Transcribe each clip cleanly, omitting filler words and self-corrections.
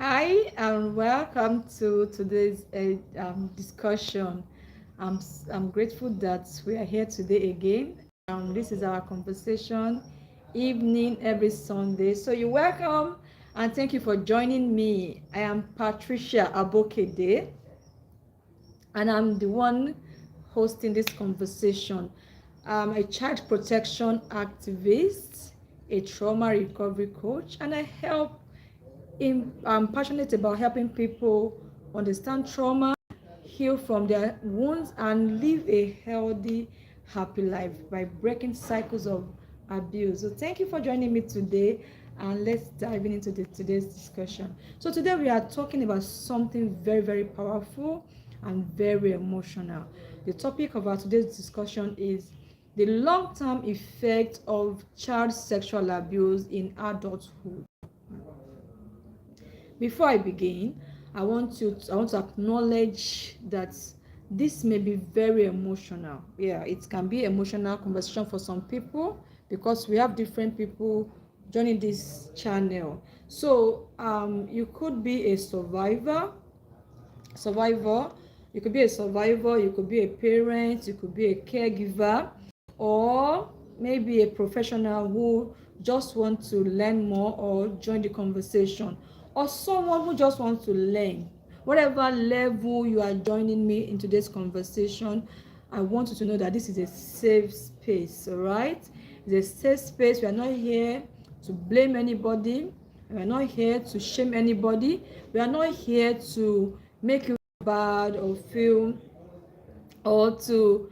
Hi and welcome to today's discussion. I'm grateful that we are here today again. This is our conversation evening every Sunday. So you're welcome and thank you for joining me. I am Patricia Abokede and I'm the one hosting this conversation. I'm a child protection activist, a trauma recovery coach, and I'm passionate about helping people understand trauma, heal from their wounds, and live a healthy, happy life by breaking cycles of abuse. So, thank you for joining me today, and let's dive into today's discussion. So, today we are talking about something very, very powerful and very emotional. The topic of our today's discussion is the long-term effect of child sexual abuse in adulthood. Before I begin, I want to acknowledge that this may be very emotional. Yeah, it can be emotional conversation for some people because we have different people joining this channel. So you could be a survivor, you could be a survivor, you could be a parent, you could be a caregiver, or maybe a professional who just want to learn more or join the conversation, or someone who just wants to learn. Whatever level you are joining me in today's conversation, I want you to know that this is a safe space. All right, it's a safe space. We are not here to blame anybody, we are not here to shame anybody, we are not here to make you bad or feel, or to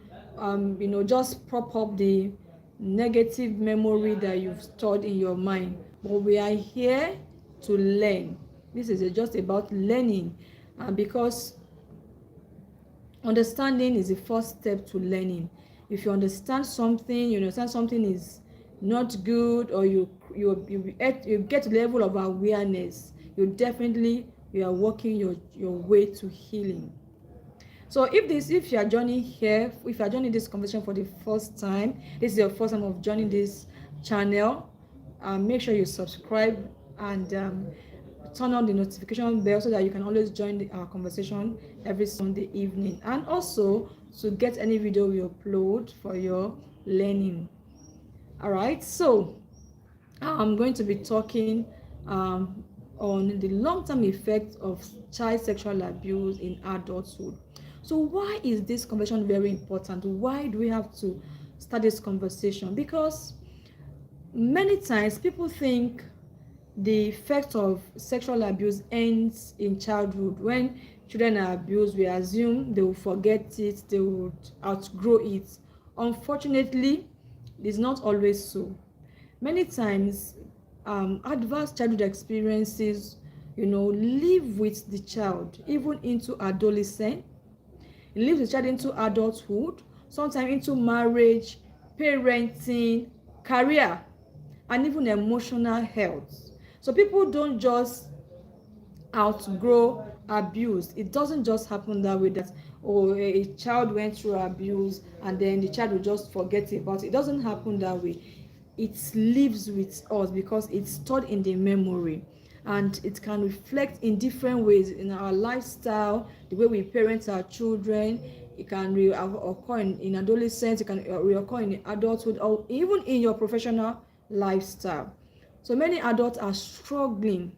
just prop up the negative memory that you've stored in your mind. But we are here to learn. This is just about learning, because understanding is the first step to learning. If you understand something, you understand something is not good, or you get to the level of awareness, you are working your way to healing. So if you are joining here, if you are joining this conversation for the first time, this is your first time of joining this channel, make sure you subscribe and turn on the notification bell so that you can always join our conversation every Sunday evening, and also to get any video we upload for your learning. All right, so I'm going to be talking on the long-term effects of child sexual abuse in adulthood. So why is this conversation very important? Why do we have to start this conversation? Because many times people think the effect of sexual abuse ends in childhood. When children are abused, we assume they will forget it, they will outgrow it. Unfortunately, it's not always so. Many times, adverse childhood experiences, live with the child even into adolescence. It lives the child into adulthood, sometimes into marriage, parenting, career, and even emotional health. So people don't just outgrow abuse. It doesn't just happen that way, that a child went through abuse and then the child will just forget about it. It doesn't happen that way. It lives with us because it's stored in the memory, and it can reflect in different ways in our lifestyle, the way we parent our children. It can occur in adolescence, it can reoccur in adulthood, or even in your professional lifestyle. So many adults are struggling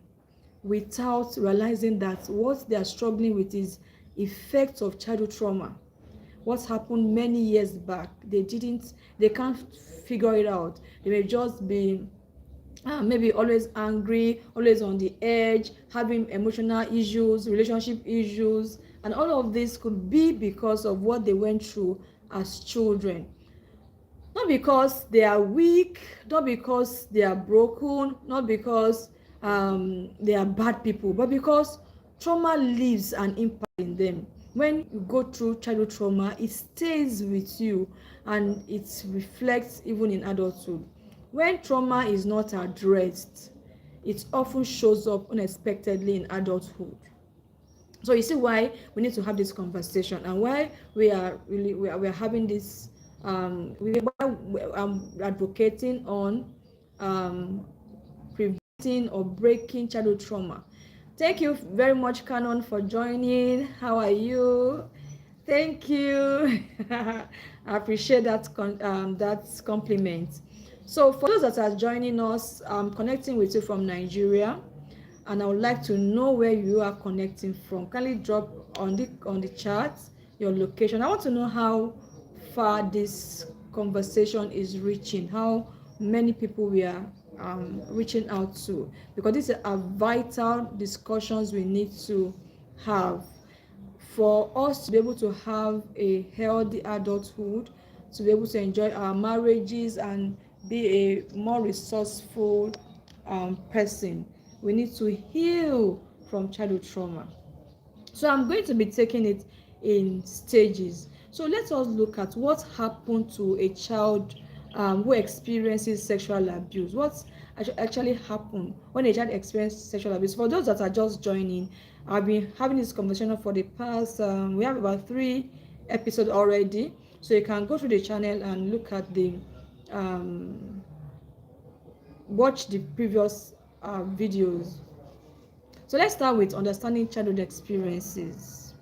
without realizing that what they are struggling with is effects of childhood trauma. What happened many years back, they can't figure it out. They may just be maybe always angry, always on the edge, having emotional issues, relationship issues, and all of this could be because of what they went through as children. Not because they are weak, not because they are broken, not because they are bad people, but because trauma leaves an impact in them. When you go through childhood trauma, it stays with you and it reflects even in adulthood. When trauma is not addressed, it often shows up unexpectedly in adulthood. So you see why we need to have this conversation, and why we are having this we are advocating on preventing or breaking childhood trauma. Thank you very much, Canon, for joining. How are you? Thank you. I appreciate that that compliment. So for those that are joining us, I'm connecting with you from Nigeria, and I would like to know where you are connecting from. Kindly drop on the chat your location. I want to know how far this conversation is reaching, how many people we are reaching out to, because these are vital discussions we need to have for us to be able to have a healthy adulthood, to be able to enjoy our marriages and be a more resourceful person. We need to heal from childhood trauma. So I'm going to be taking it in stages. So let us look at what happened to a child who experiences sexual abuse. What actually happened when a child experiences sexual abuse? For those that are just joining, I've been having this conversation for the past, we have about 3 episodes already. So you can go to the channel and look at the, watch the previous videos. So let's start with understanding childhood experiences.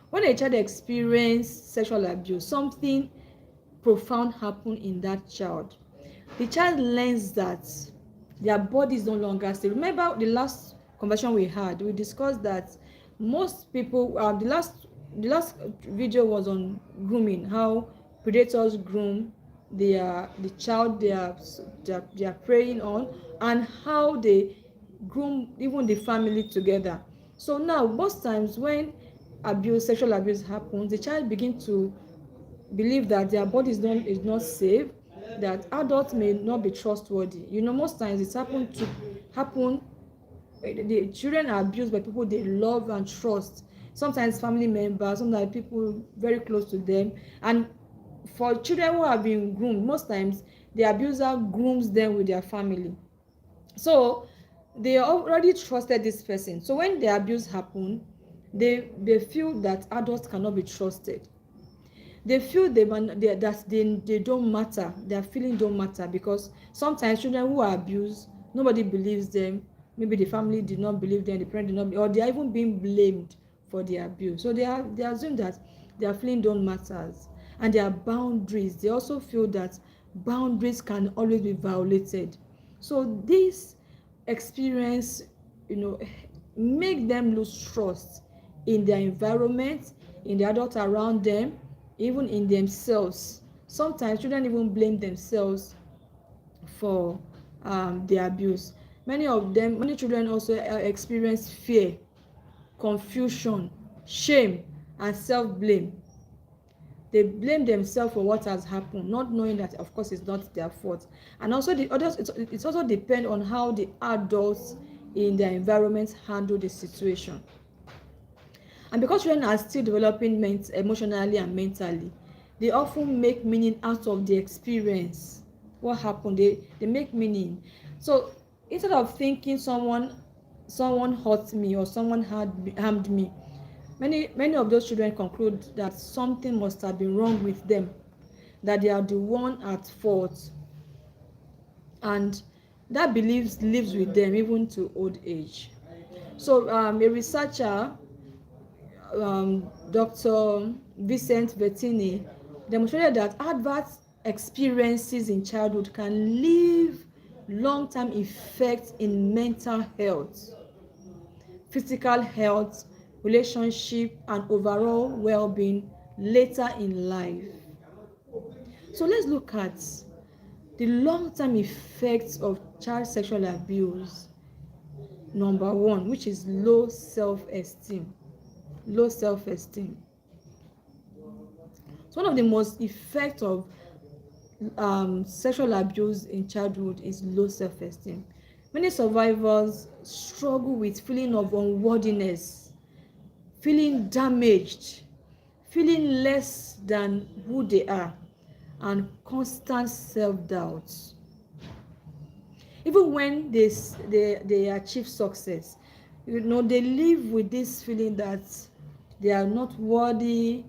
When a child experiences sexual abuse, something profound happens in that child. The child learns that their body is no longer safe. Remember the last conversation we had, we discussed that most people, the last video was on grooming, how predators groom the child they are preying on, and how they groom even the family together. So now most times when sexual abuse happens, the child begins to believe that their body is not safe, that adults may not be trustworthy. Most times it's happen the children are abused by people they love and trust, sometimes family members, sometimes people very close to them. And for children who have been groomed, most times the abuser grooms them with their family, so they already trusted this person. So when the abuse happen, they feel that adults cannot be trusted. They feel they don't matter, their feelings don't matter, because sometimes children who are abused, nobody believes them. Maybe the family did not believe them, the parent did not, or they are even being blamed for the abuse. So they assume that their feeling don't matter, and their boundaries, they also feel that boundaries can always be violated. So this experience, make them lose trust in their environment, in the adults around them, even in themselves. Sometimes children even blame themselves for the abuse. Many children also experience fear, confusion, shame, and self-blame. They blame themselves for what has happened, not knowing that of course it's not their fault. And also the others, it also depends on how the adults in their environment handle the situation. And because children are still developing emotionally and mentally, they often make meaning out of the experience. What happened? They make meaning. So instead of thinking someone hurt me or someone harmed me, many of those children conclude that something must have been wrong with them, that they are the one at fault, and that belief lives with them even to old age. So a researcher, Dr. Vincent Vettini, demonstrated that adverse experiences in childhood can leave long-term effects in mental health, physical health, relationship, and overall well-being later in life. So let's look at the long-term effects of child sexual abuse. Number 1, which is low self-esteem. So one of the most effects of sexual abuse in childhood is low self-esteem. Many survivors struggle with feeling of unworthiness, feeling damaged, feeling less than who they are, and constant self-doubt. Even when they achieve success, they live with this feeling that they are not worthy.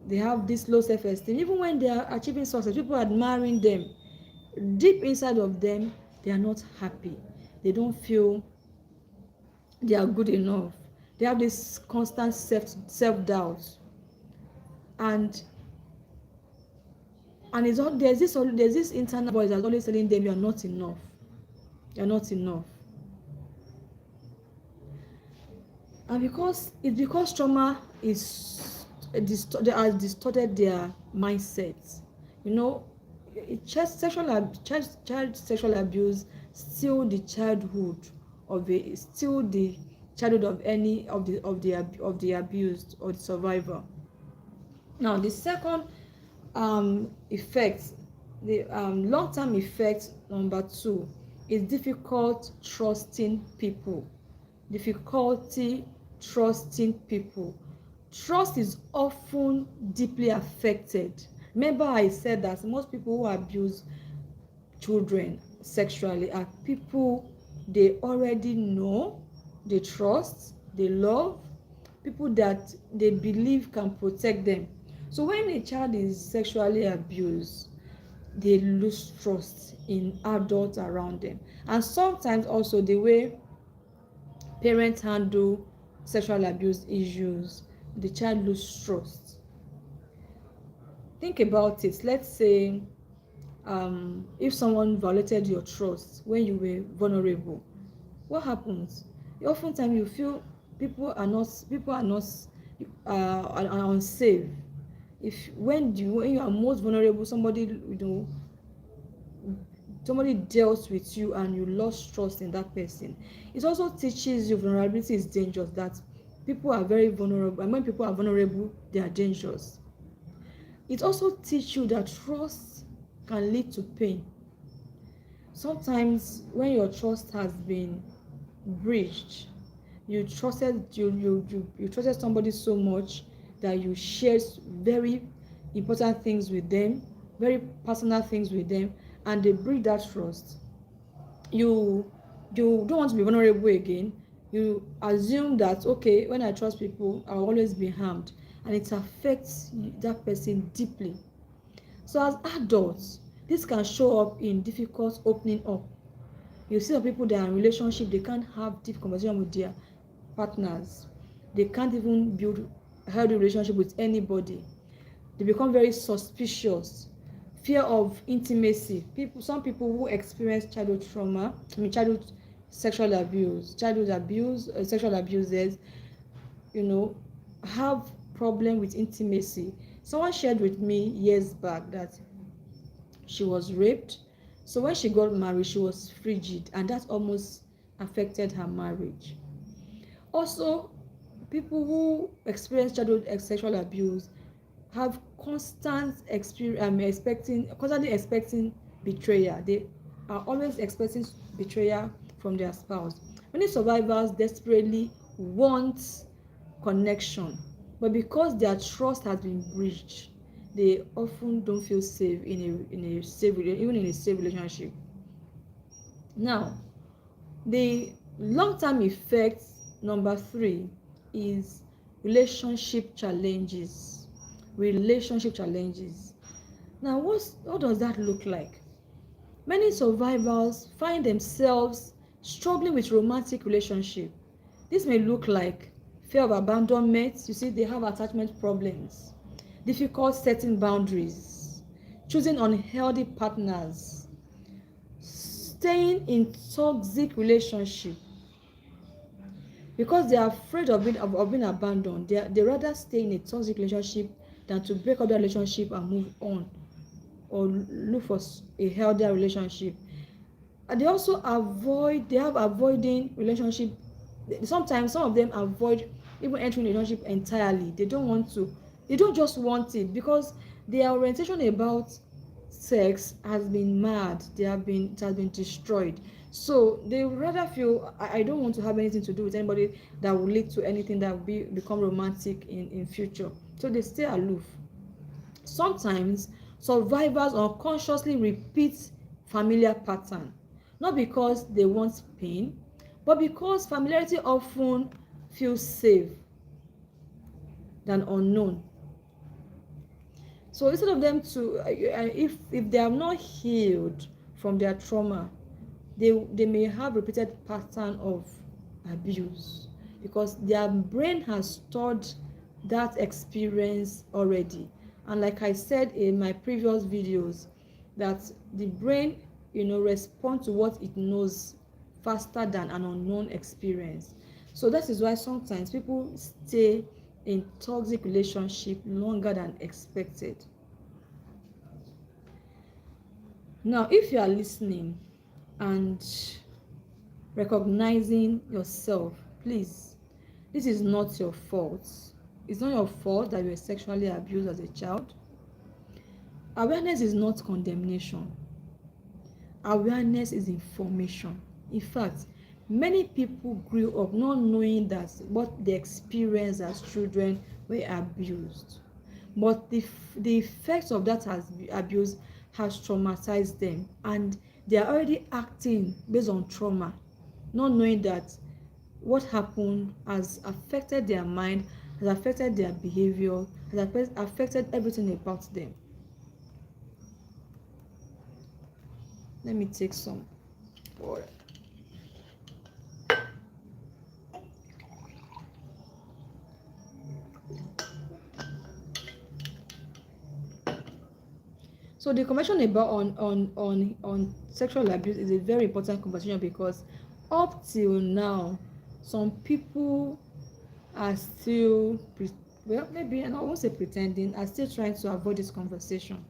They have this low self-esteem. Even when they are achieving success, people are admiring them, deep inside of them, they are not happy. They don't feel they are good enough. They have this constant self-doubt, and it's all there's this internal voice that's always telling them you're not enough. You're not enough. And because trauma has distorted their mindsets. You know, child sexual abuse still the childhood of any of the abused or the survivor. Now the second effect, the long-term effect number 2 is difficulty trusting people. Trust is often deeply affected. Remember I said that most people who abuse children sexually are people they already know, they trust, they love, people that they believe can protect them. So when a child is sexually abused, they lose trust in adults around them. And sometimes also the way parents handle sexual abuse issues, the child loses trust. Think about it. Let's say if someone violated your trust when you were vulnerable, what happens? Oftentimes you feel people are unsafe. If when you are most vulnerable, somebody dealt with you and you lost trust in that person. It also teaches you vulnerability is dangerous, that people are very vulnerable, and when people are vulnerable, they are dangerous. It also teaches you that trust can lead to pain. Sometimes when your trust has been breached, you trusted somebody so much that you shared very important things with them, very personal things with them, and they break that trust. You don't want to be vulnerable again. You assume that, okay, when I trust people, I'll always be harmed, and it affects that person deeply. So as adults, this can show up in difficult opening up. You see some people that are in relationship, they can't have deep conversation with their partners. They can't even build a healthy relationship with anybody. They become very suspicious. Fear of intimacy. Some people who experience childhood sexual abuse, sexual abusers, have problem with intimacy. Someone shared with me years back that she was raped. So when she got married, she was frigid, and that almost affected her marriage. Also, people who experience childhood sexual abuse have constantly expecting betrayal. They are always expecting betrayal from their spouse. Many survivors desperately want connection, but because their trust has been breached, they often don't feel safe even in a safe relationship. Now, the long-term effect number 3 is relationship challenges. Now, what does that look like? Many survivors find themselves struggling with romantic relationship. This may look like fear of abandonment. You see, they have attachment problems, difficult setting boundaries, choosing unhealthy partners, staying in toxic relationship. Because they are afraid of being abandoned, they rather stay in a toxic relationship than to break up that relationship and move on or look for a healthier relationship. And they also avoiding relationship. Sometimes some of them avoid even entering relationship entirely. They don't just want it because their orientation about sex has been mad. It has been destroyed. So they rather feel I don't want to have anything to do with anybody that will lead to anything that will become romantic in future. So they stay aloof. Sometimes survivors unconsciously repeat familiar pattern, not because they want pain, but because familiarity often feels safe than unknown. So instead of them to if they are not healed from their trauma, they may have repeated pattern of abuse, because their brain has stored that experience already. And like I said in my previous videos, that the brain, responds to what it knows faster than an unknown experience. So that is why sometimes people stay in toxic relationship longer than expected. Now, if you are listening and recognizing yourself, please, this is not your fault. It's not your fault that you were sexually abused as a child. Awareness is not condemnation. Awareness is information. In fact, many people grew up not knowing that what they experienced as children were abused. But the effects of that abuse has traumatized them, and they are already acting based on trauma, not knowing that what happened has affected their mind, has affected their behavior, has affected everything about them. Let me take some water. So the conversation about on sexual abuse is a very important conversation, because up till now, some people are still well, maybe, and I won't say pretending, are still trying to avoid this conversation.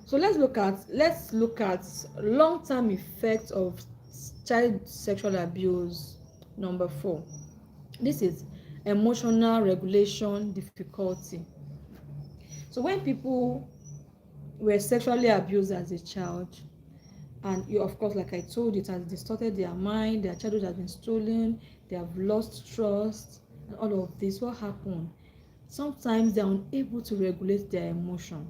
So let's look at long-term effects of child sexual abuse. Number 4, this is emotional regulation difficulty. So when people were sexually abused as a child, and of course, like I told you, it has distorted their mind, their childhood has been stolen, they have lost trust, and all of this, what happened? Sometimes they are unable to regulate their emotion.